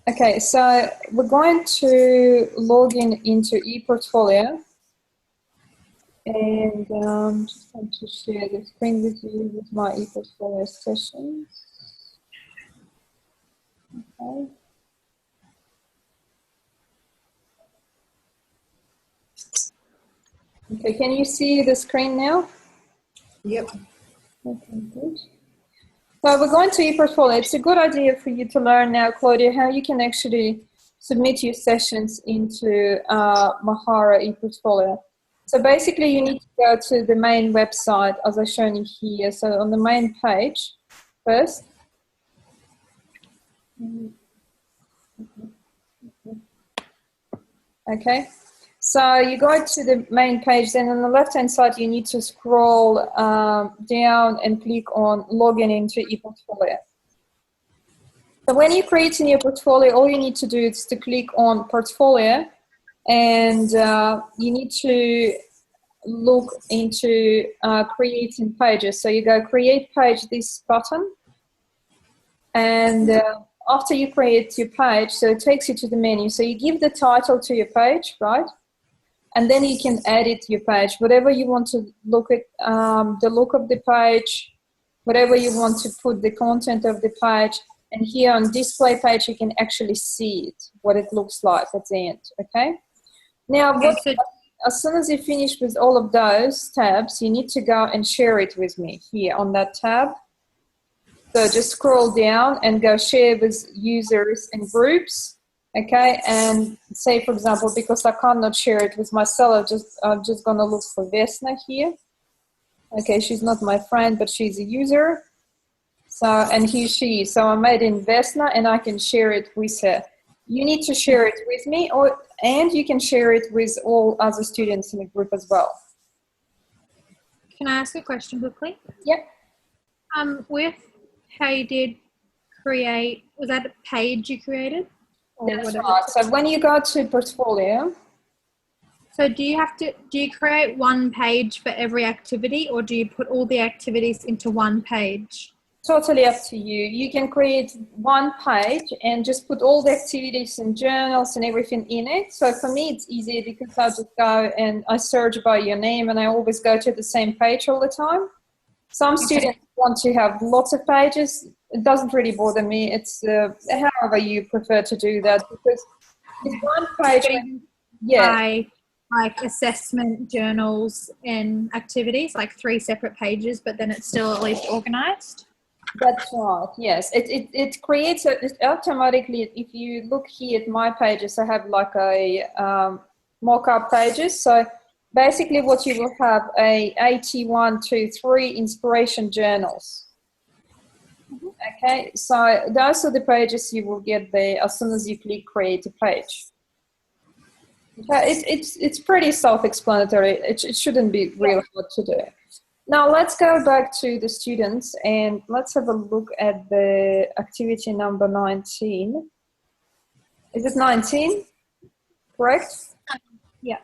Okay, so we're going to log in into ePortfolio, and just want to share the screen with you with my ePortfolio sessions. Okay. Okay, can you see the screen now? Yep. Okay, good. So we're going to ePortfolio. It's a good idea for you to learn now, Claudia, how you can actually submit your sessions into Mahara ePortfolio. So basically you need to go to the main website as I've shown you here. So on the main page first. Okay. So you go to the main page, then on the left-hand side, you need to scroll down and click on login into ePortfolio. So when you're creating your portfolio, all you need to do is to click on portfolio, and you need to look into creating pages. So you go create page, this button, and after you create your page, so it takes you to the menu. So you give the title to your page, right? And then you can edit your page, whatever you want to look at, the look of the page, whatever you want to put the content of the page. And here on display page, you can actually see it, what it looks like at the end, okay? Now, as soon as you finish with all of those tabs, you need to go and share it with me here on that tab. So just scroll down and go share with users and groups. Okay, and say, for example, because I cannot share it with myself, I'm just gonna look for Vesna here. Okay, she's not my friend, but she's a user. So, and here she is. So I made in Vesna, and I can share it with her. You need to share it with me, and you can share it with all other students in the group as well. Can I ask a question quickly? Yeah. With how you did create, was that a page you created? That's right. So when you go to portfolio. So do you create one page for every activity, or do you put all the activities into one page? Totally up to you. You can create one page and just put all the activities and journals and everything in it. So for me, it's easy because I just go and I search by your name, and I always go to the same page all the time. Some students want to have lots of pages. It doesn't really bother me. It's however you prefer to do that, because it's one page. Yeah. Like assessment, journals, and activities, like 3 separate pages, but then it's still at least organized. That's right. Yes, it creates it automatically. If you look here at my pages, I have like a mock-up pages. So basically, what you will have a 81, 2, 3 inspiration journals. Okay, so those are the pages you will get there as soon as you click create a page. It's pretty self-explanatory. It shouldn't be real hard to do. Now let's go back to the students and let's have a look at the activity number 19. Is it 19? Correct? Yeah.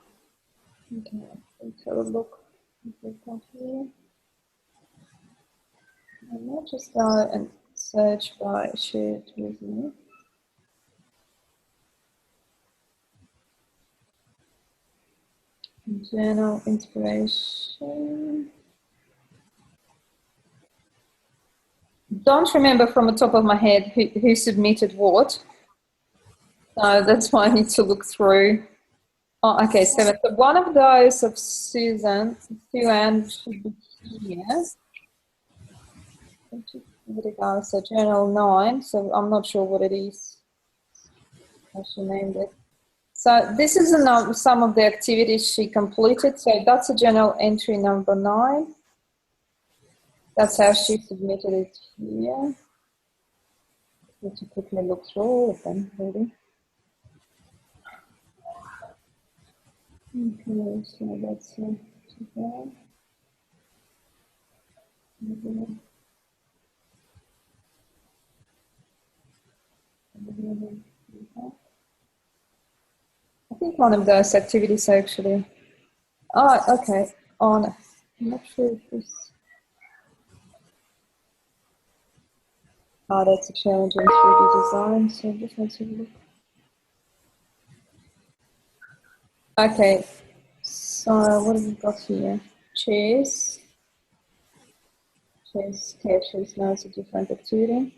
Okay, let's have a look. I'll just go and search by shared with me. Journal inspiration. Don't remember from the top of my head who submitted what. So that's why I need to look through. Oh, okay, 7. So one of those of Suzanne should be here. So journal 9. So I'm not sure what it is. How she named it. So this is some of the activities she completed. So that's a journal entry number 9. That's how she submitted it here. Need to quickly look through all of them, really. Okay, so that's it. I think one of those activities actually. Oh, okay. On. I'm not sure if this. Oh, that's a challenge in 3D design, so just let's have a look. Okay, so what have we got here? Chairs. Chairs now is a different activity.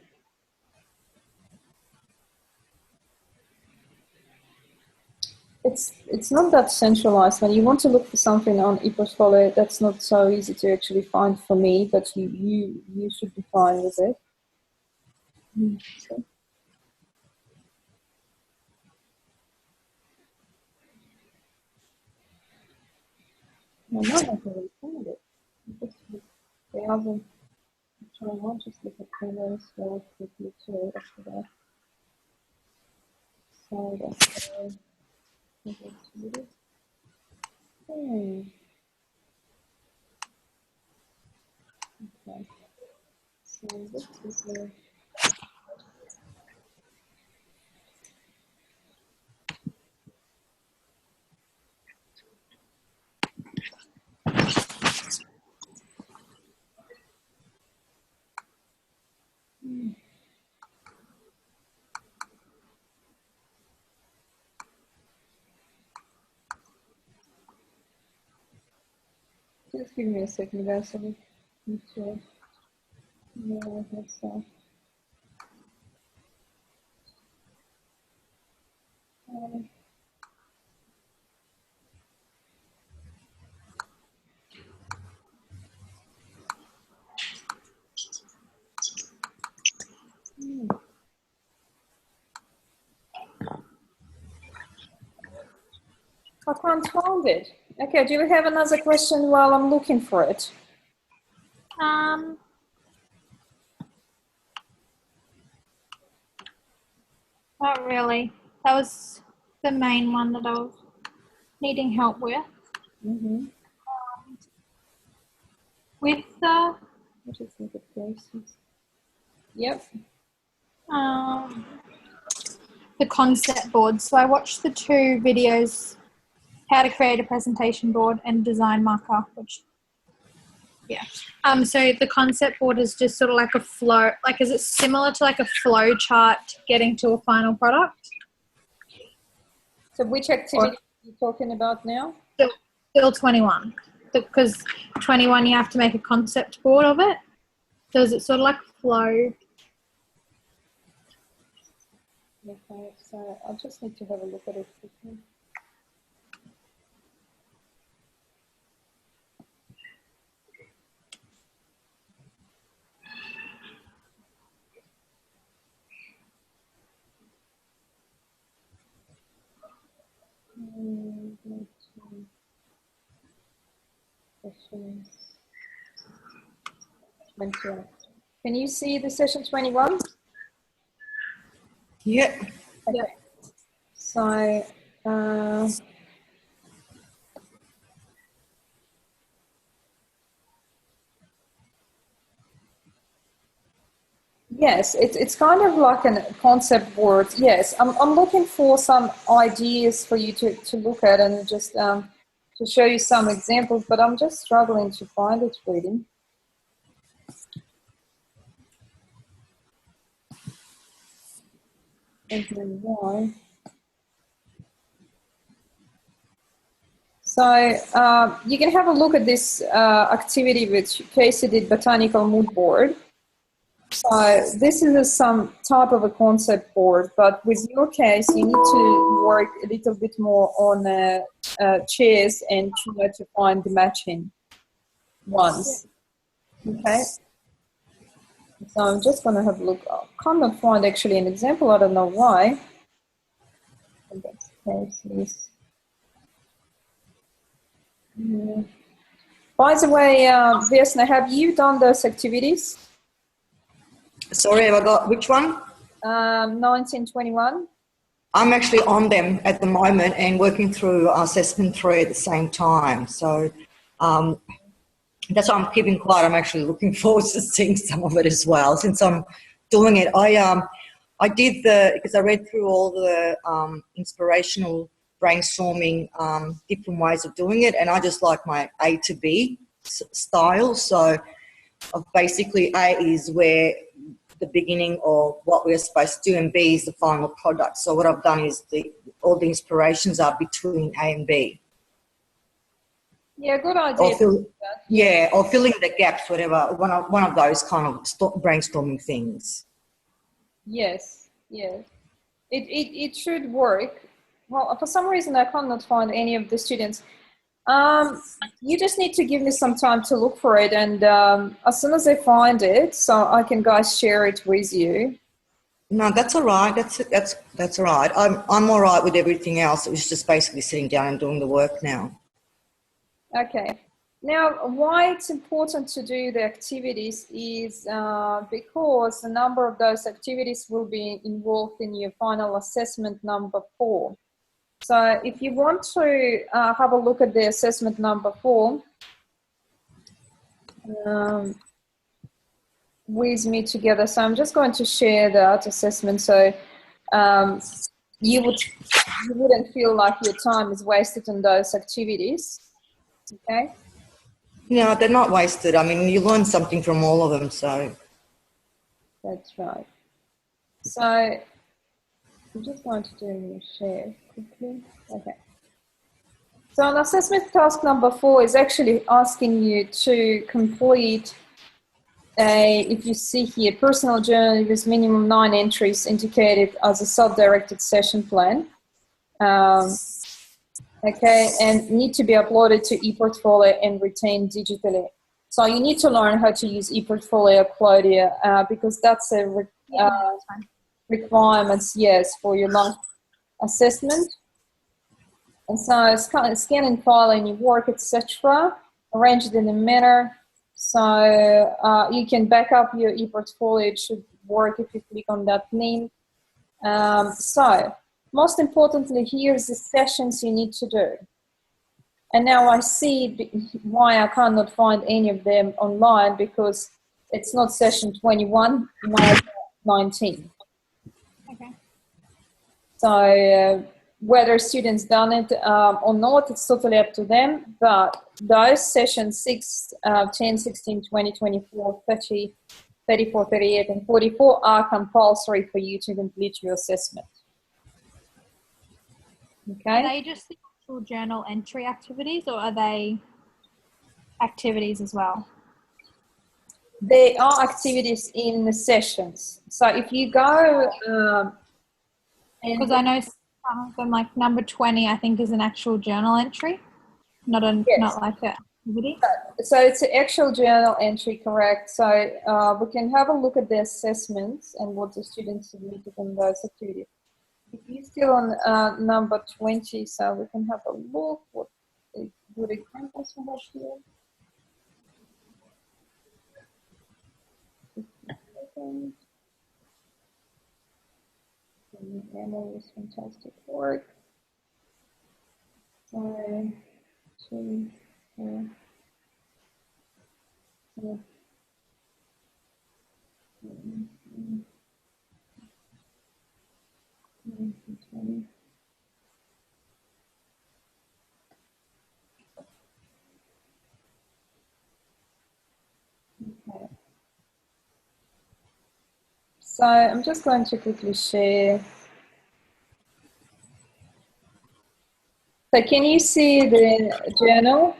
It's not that centralized. When you want to look for something on ePortfolio, that's not so easy to actually find for me, but you should be fine with it. So. No, no, I can find it. Just the other, I'll just look at colors very quickly too after that. So that's okay. So this is a just give me a second, guys. So we need to so. I can't find it. Okay, do you have another question while I'm looking for it? Not really. That was the main one that I was needing help with. With the I just look at places. Yep. the concept board. So I watched the 2 videos, how to create a presentation board and design marker, which, yeah. So the concept board is just sort of like a flow, like, is it similar to like a flow chart getting to a final product? So which activity are you talking about now? Still 21, because 21 you have to make a concept board of it. So is it sort of like flow? Okay, so I just need to have a look at it quickly. Sessions 21. Can you see the session 21? Yeah. Okay. Yeah. So yes, it's kind of like a concept board. Yes, I'm looking for some ideas for you to look at and just to show you some examples, but I'm just struggling to find it really. And then why? So you can have a look at this activity which Casey did, Botanical Mood Board. So this is some type of a concept board, but with your case, you need to work a little bit more on chairs and try to find the matching ones. Okay. So I'm just going to have a look. I cannot find actually an example. I don't know why. By the way, Vesna, have you done those activities? Sorry, have I got which one? 1921. I'm actually on them at the moment and working through assessment 3 at the same time. So that's why I'm keeping quiet. I'm actually looking forward to seeing some of it as well. Since I'm doing it, I did because I read through all the inspirational brainstorming different ways of doing it, and I just like my A to B style. So basically A is where the beginning of what we're supposed to do, and B is the final product. So what I've done is all the inspirations are between A and B. Yeah, good idea. Or filling the gaps, whatever, one of those kind of brainstorming things. Yes, yes. It should work. Well, for some reason, I cannot find any of the students. You just need to give me some time to look for it, and as soon as I find it, so I can guys share it with you. No, that's all right. That's all right. I'm all right with everything else. It was just basically sitting down and doing the work now. Okay. Now, why it's important to do the activities is because a number of those activities will be involved in your final assessment number 4. So if you want to have a look at the assessment number 4 with me together, so I'm just going to share that assessment so you wouldn't feel like your time is wasted on those activities. Okay. No, they're not wasted. I mean, you learn something from all of them, so. That's right. So I'm just going to do a share quickly. Okay. So an assessment task number 4 is actually asking you to complete if you see here, personal journal with minimum 9 entries indicated as a self-directed session plan. Okay, and need to be uploaded to ePortfolio and retained digitally. So you need to learn how to use ePortfolio, Claudia, because that's a requirements, yes, for your last assessment. And so scan and file any work, etc. Arrange it in a manner so you can back up your ePortfolio. It should work if you click on that link. So most importantly, here's the sessions you need to do. And now I see why I cannot find any of them online, because it's not session 21, nor 19. Okay. So whether students done it or not, it's totally up to them. But those sessions 6, 10, 16, 20, 24, 30, 34, 38, and 44 are compulsory for you to complete your assessment. Okay. Are they just the actual journal entry activities, or are they activities as well? They are activities in the sessions. So if you go, Because I know some of them, like number 20, I think is an actual journal entry, not like an activity. So it's an actual journal entry, correct? So we can have a look at the assessments and what the students submitted in those activities. If you're still on number 20, so we can have a look what good examples we have here. Emma was fantastic work. 1, 2, 4, 5, 20. Okay. So I'm just going to quickly share. So can you see the journal?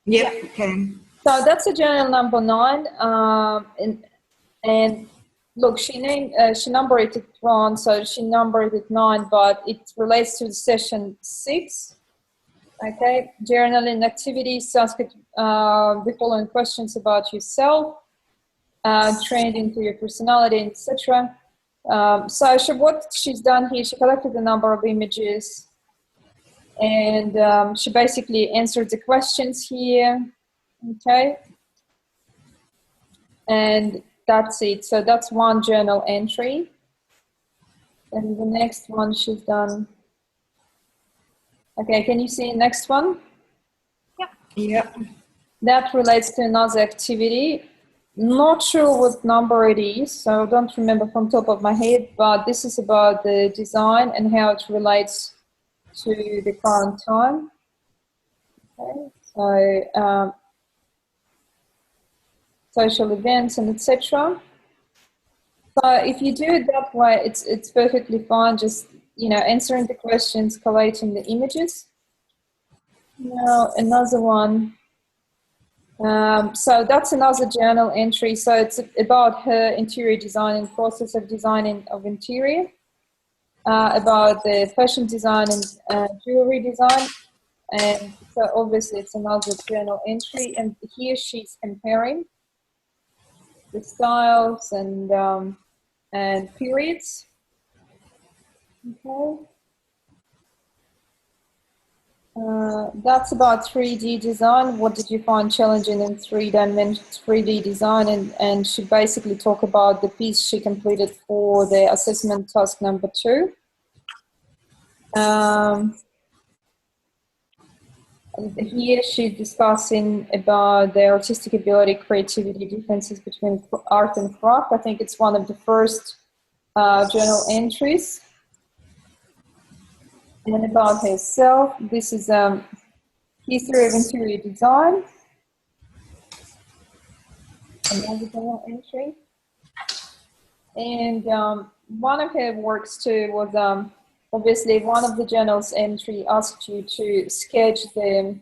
Yep, you can. So that's a journal number 9, and look, she numbered it wrong, so she numbered it 9, but it relates to session 6. Okay, journaling activities, ask it, the following questions about yourself, trained into your personality, etc. So what she's done here, she collected a number of images, and she basically answered the questions here. Okay, and that's it. So that's one journal entry. And the next one she's done. Okay, can you see the next one? Yep. That relates to another activity. Not sure what number it is, so I don't remember from top of my head, but this is about the design and how it relates to the current time. Okay, so social events and etc. So if you do it that way, it's perfectly fine. Just, answering the questions, collating the images. Now another one. So that's another journal entry. So it's about her interior design and process of designing of interior, about the fashion design and jewelry design. And so obviously it's another journal entry. And here she's comparing the styles and periods. Okay. That's about 3D design. What did you find challenging in 3D design? And she basically talked about the piece she completed for the assessment task number 2. Here she's discussing about the artistic ability, creativity, differences between art and craft. I think it's one of the first journal entries. And about herself, this is history of interior design. Another journal entry. And one of her works too was obviously one of the journal's entry asked you to sketch the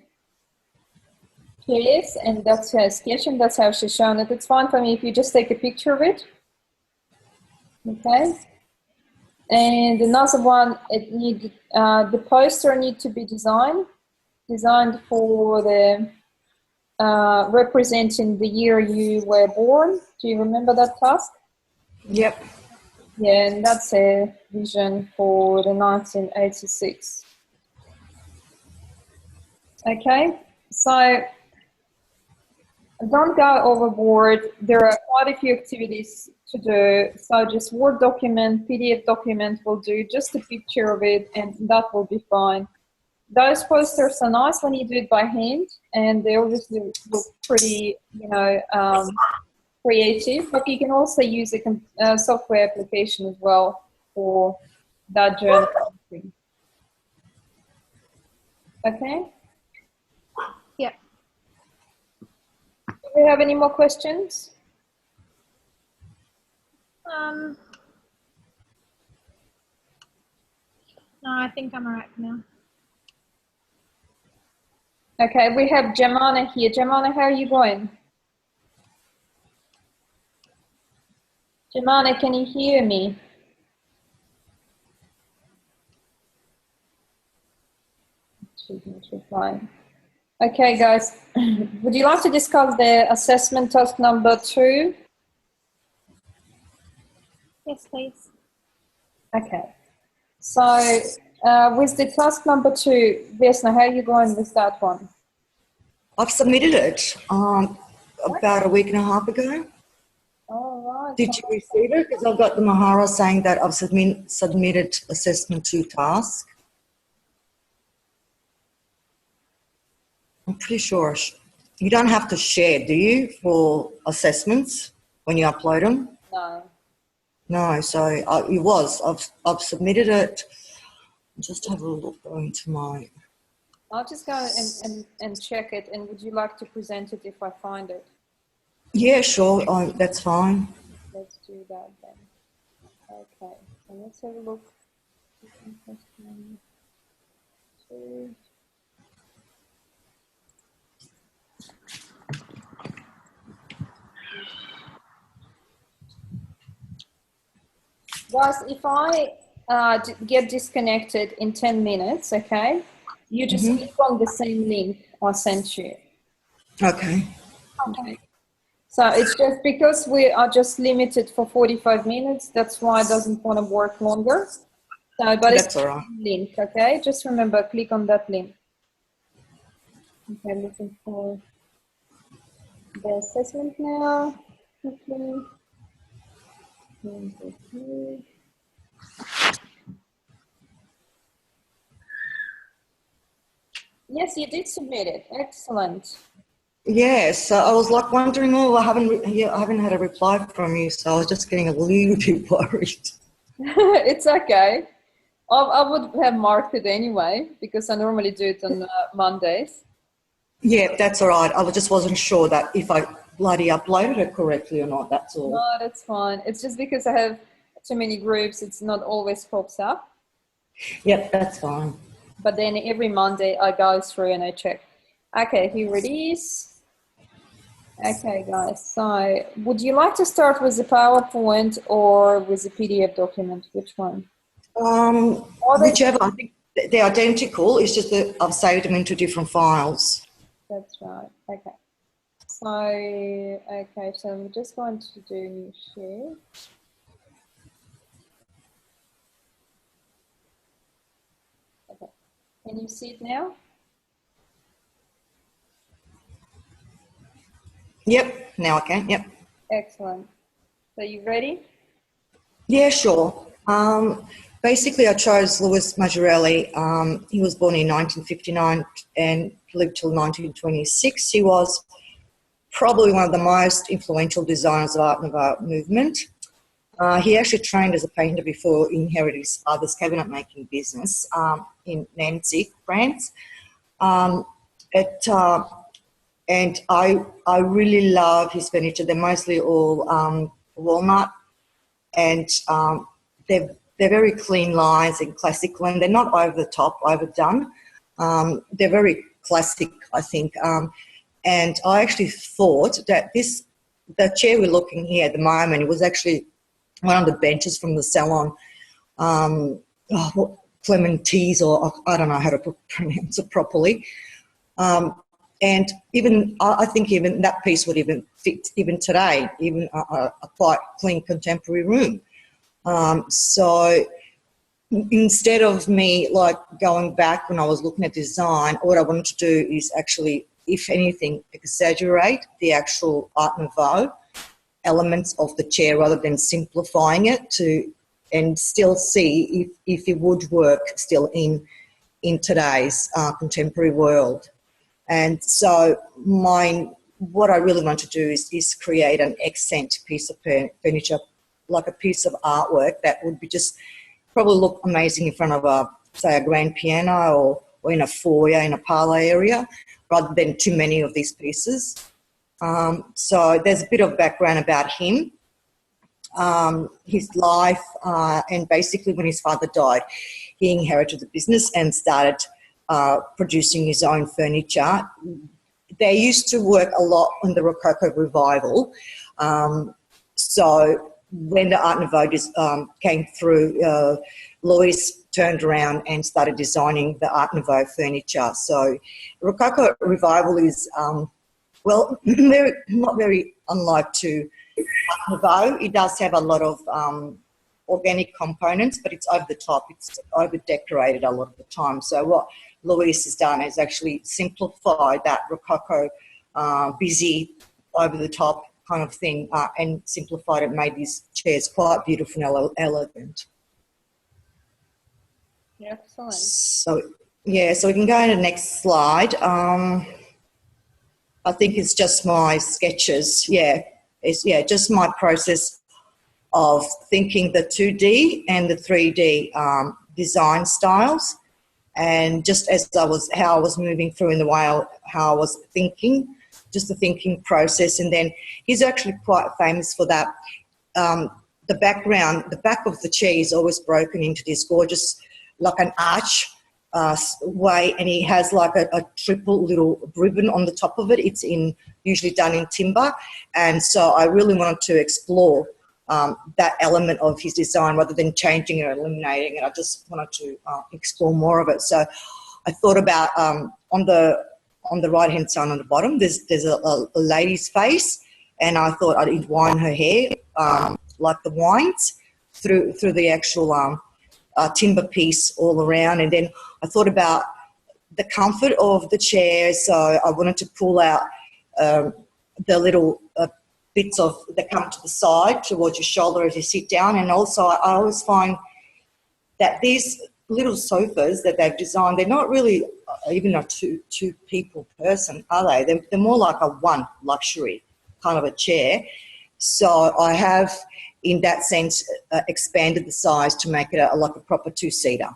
chairs, and that's her sketch, and that's how she's shown it. It's fine for me if you just take a picture of it. Okay. And another one, the poster need to be designed for the representing the year you were born. Do you remember that task? Yep. Yeah, and that's a vision for the 1986. Okay, so don't go overboard. There are quite a few activities to do. So just Word document, PDF document will do, just a picture of it, and that will be fine. Those posters are nice when you do it by hand, and they obviously look pretty, creative, but you can also use a software application as well for that journal. Okay? Yeah. Do we have any more questions? No, I think I'm all right for now. Okay, we have Jamana here. Jamana, how are you going? Jamana, can you hear me? She's not replying. Okay, guys, would you like to discuss the assessment task number 2? Yes, please. Okay, so with the task number 2, Vesna, how are you going with that one? I've submitted it about a week and a half ago. All right. Did you receive it? Because I've got the Mahara saying that I've submitted assessment 2 task. I'm pretty sure. You don't have to share, do you, for assessments when you upload them? No. No, so it was. I've submitted it. Just have a look into my... I'll just go and check it, and would you like to present it if I find it? Yeah, sure. That's fine. Let's do that then. Okay, so let's have a look. 2. Guys, if I get disconnected in 10 minutes, okay, you just click on the same link I sent you. Okay. Okay. So it's just because we are just limited for 45 minutes, that's why it doesn't want to work longer. So, but That's it's all right. link, okay? Just remember, click on that link. Okay, looking for the assessment now. Quickly. Yes, you did submit it. Excellent. Yes, so I was like wondering, I haven't had a reply from you, so I was just getting a little bit worried. It's okay. I would have marked it anyway because I normally do it on Mondays. Yeah, that's all right. I just wasn't sure that if I bloody uploaded it correctly or not, that's all. No, that's fine. It's just because I have too many groups, it's not always pops up. Yep, that's fine. But then every Monday I go through and I check. Okay, here it is. Okay, guys. So would you like to start with the PowerPoint or with the PDF document? Which one? Whichever. I think they're identical. It's just that I've saved them into different files. That's right. Okay. So I'm just going to do new share. Okay. Can you see it now? Yep, now I can, yep. Excellent. So you ready? Yeah, sure. Basically, I chose Louis Majorelli. He was born in 1959 and lived till 1926. He was probably one of the most influential designers of Art Nouveau movement. He actually trained as a painter before he inherited his father's cabinet-making business in Nancy, France. And I really love his furniture. They're mostly all walnut, and they're very clean lines and classical, and they're not over the top, overdone. They're very classic, I think. And I actually thought that the chair we're looking here at the moment, it was actually one of the benches from the salon, Clementines, or I don't know how to pronounce it properly. And even I think even that piece would even fit even today, even a quite clean contemporary room. So instead of me like going back when I was looking at design, what I wanted to do is actually, if anything, exaggerate the actual Art Nouveau elements of the chair rather than simplifying it and still see if it would work still in today's contemporary world. And so what I really want to do is create an accent piece of furniture, like a piece of artwork that would be just probably look amazing in front of say a grand piano or in a foyer, in a parlour area, rather than too many of these pieces. So there's a bit of background about him, his life, and basically when his father died, he inherited the business and started producing his own furniture. They used to work a lot on the Rococo revival. So when the Art Nouveau came through, Louis turned around and started designing the Art Nouveau furniture. So Rococo revival is, not very unlike to Art Nouveau. It does have a lot of organic components, but it's over the top. It's over decorated a lot of the time. So what Louis has done is actually simplified that Rococo busy, over the top kind of thing and simplified it, made these chairs quite beautiful and elegant. Excellent. So, yeah, so we can go to the next slide. I think it's just my sketches. Yeah, it's just my process of thinking the 2D and the 3D design styles, and just how I was moving through in the way how I was thinking, just the thinking process. And then he's actually quite famous for that. The back of the chair is always broken into this gorgeous, like an arch way, and he has like a triple little ribbon on the top of it. It's usually done in timber, and so I really wanted to explore that element of his design rather than changing it or eliminating it. I just wanted to explore more of it. So I thought about on the right hand side on the bottom, there's a lady's face, and I thought I'd entwine her hair like the wines through the actual timber piece all around. And then I thought about the comfort of the chair, so I wanted to pull out the little bits that come to the side towards your shoulder as you sit down. And also I always find that these little sofas that they've designed, they're not really even a two people person, are they? They're more like a one luxury kind of a chair. So I have, in that sense, expanded the size to make it like a proper two-seater.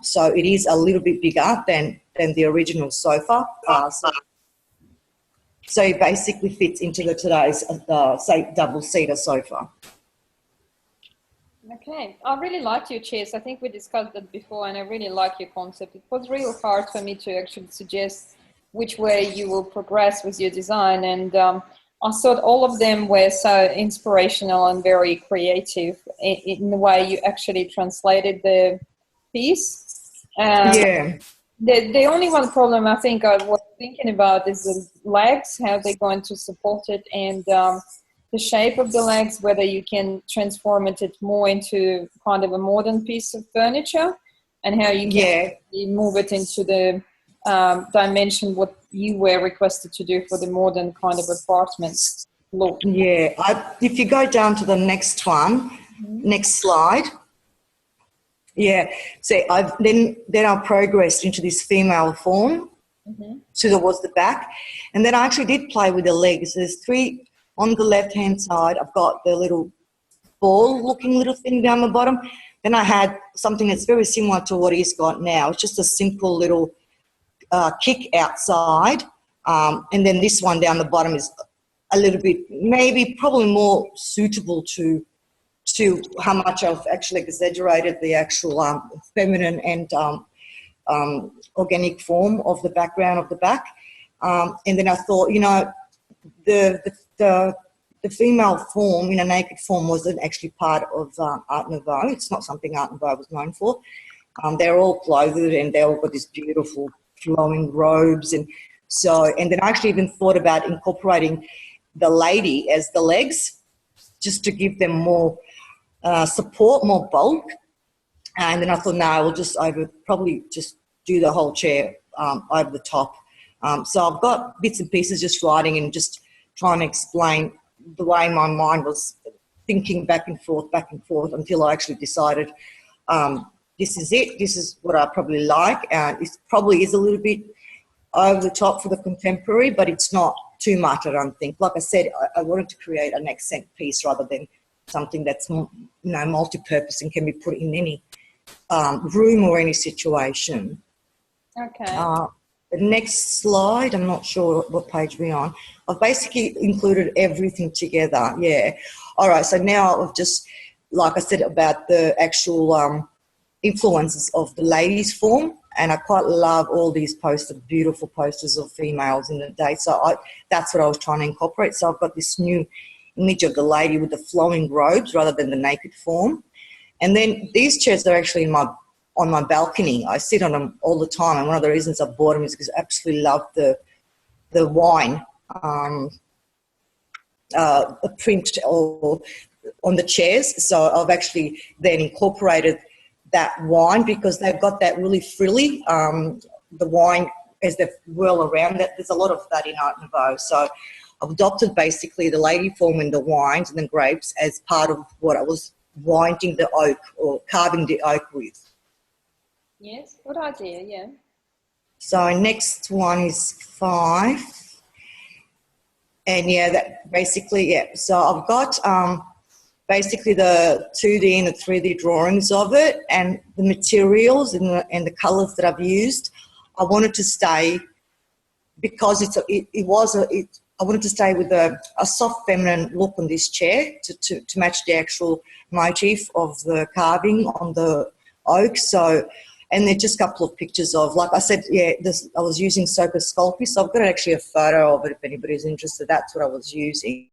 So it is a little bit bigger than the original sofa. So it basically fits into today's, say, double-seater sofa. Okay, I really liked your chairs. I think we discussed that before, and I really like your concept. It was real hard for me to actually suggest which way you will progress with your design, and I thought all of them were so inspirational and very creative in the way you actually translated the piece. Yeah. The only one problem I think I was thinking about is the legs, how they're going to support it, and the shape of the legs, whether you can transform it more into kind of a modern piece of furniture, and how you can move it into the dimension what you were requested to do for the modern kind of apartment look. Yeah, if you go down to the next one, next slide. Yeah, so then I progressed into this female form towards the back, and then I actually did play with the legs. There's 3 on the left-hand side. I've got the little ball-looking little thing down the bottom. Then I had something that's very similar to what he's got now. It's just a simple little kick outside, and then this one down the bottom is a little bit, maybe probably more suitable to how much I've actually exaggerated the actual feminine and organic form of the background of the back. And then I thought, you know, the female form in a naked form wasn't actually part of Art Nouveau. It's not something Art Nouveau was known for. They're all clothed and they all got these beautiful flowing robes, and then I actually even thought about incorporating the lady as the legs, just to give them more support, more bulk. And then I thought, no, I would probably just do the whole chair over the top. So I've got bits and pieces just writing and just trying to explain the way my mind was thinking back and forth until I actually decided this is it. This is what I probably like. It probably is a little bit over the top for the contemporary, but it's not too much, I don't think. Like I said, I wanted to create an accent piece rather than something that's, you know, multi-purpose and can be put in any room or any situation. Okay. The next slide, I'm not sure what page we're on. I've basically included everything together, yeah. All right, so now I've just, like I said, about the actual influences of the ladies' form, and I quite love all these posters, beautiful posters of females in the day. So that's what I was trying to incorporate. So I've got this new image of the lady with the flowing robes rather than the naked form. And then these chairs are actually on my balcony. I sit on them all the time, and one of the reasons I bought them is because I absolutely love the wine print or on the chairs. So I've actually then incorporated that wine because they've got that really frilly, the wine as they whirl around that. There's a lot of that in Art Nouveau. So I've adopted basically the lady form and the wines and the grapes as part of what I was winding the oak or carving the oak with. Yes, good idea, yeah. So next one is 5. And yeah, that basically, yeah. So I've got basically the 2D and the 3D drawings of it, and the materials and the colours that I've used. I wanted to stay, because I wanted to stay with a soft feminine look on this chair to match the actual motif of the carving on the oak. So, and then just a couple of pictures of, like I said, yeah, I was using Soka Sculpey, so I've got actually a photo of it if anybody's interested. That's what I was using.